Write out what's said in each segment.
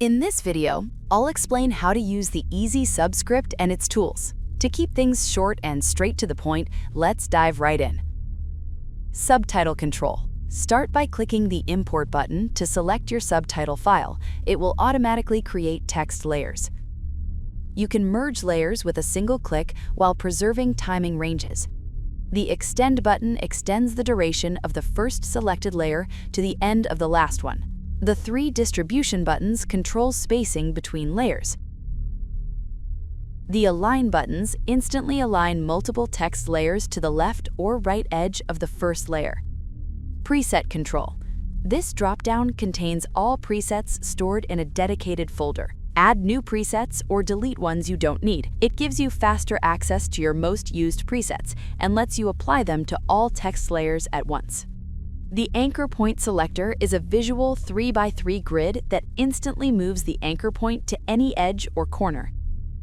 In this video, I'll explain how to use the EasySub script and its tools. To keep things short and straight to the point, let's dive right in. Subtitle control. Start by clicking the Import button to select your subtitle file. It will automatically create text layers. You can merge layers with a single click while preserving timing ranges. The Extend button extends the duration of the first selected layer to the end of the last one. The three distribution buttons control spacing between layers. The Align buttons instantly align multiple text layers to the left or right edge of the first layer. Preset control. This dropdown contains all presets stored in a dedicated folder. Add new presets or delete ones you don't need. It gives you faster access to your most used presets and lets you apply them to all text layers at once. The Anchor Point Selector is a visual 3x3 grid that instantly moves the anchor point to any edge or corner.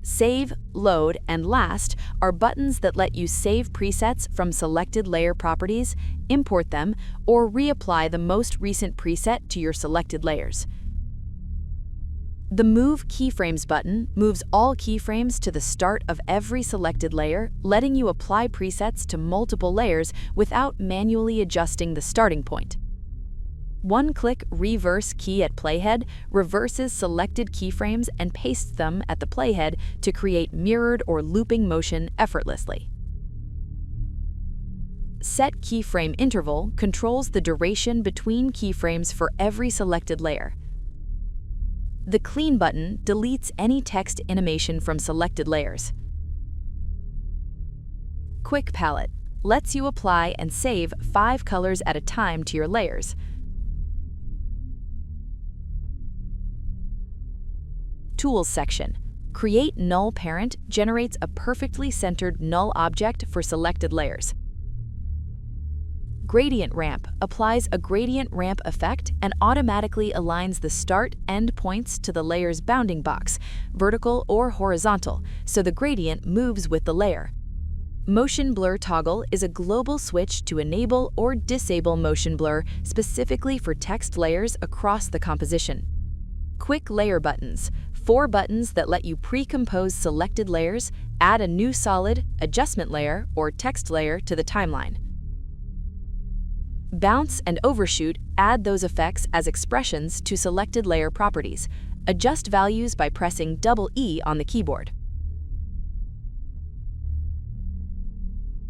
Save, Load, and Last are buttons that let you save presets from selected layer properties, import them, or reapply the most recent preset to your selected layers. The Move Keyframes button moves all keyframes to the start of every selected layer, letting you apply presets to multiple layers without manually adjusting the starting point. One-click Reverse Key at Playhead reverses selected keyframes and pastes them at the playhead to create mirrored or looping motion effortlessly. Set Keyframe Interval controls the duration between keyframes for every selected layer. The Clean button deletes any text animation from selected layers. Quick Palette lets you apply and save 5 colors at a time to your layers. Tools section. Create Null Parent generates a perfectly centered null object for selected layers. Gradient Ramp applies a gradient ramp effect and automatically aligns the start-end points to the layer's bounding box, vertical or horizontal, so the gradient moves with the layer. Motion Blur Toggle is a global switch to enable or disable motion blur specifically for text layers across the composition. Quick Layer Buttons, 4 buttons that let you pre-compose selected layers, add a new solid, adjustment layer, or text layer to the timeline. Bounce and Overshoot add those effects as expressions to selected layer properties. Adjust values by pressing E on the keyboard.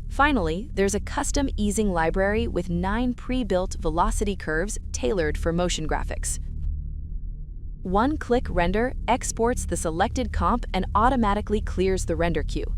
Finally, there's a custom easing library with 9 pre-built velocity curves tailored for motion graphics. One-click render exports the selected comp and automatically clears the render queue.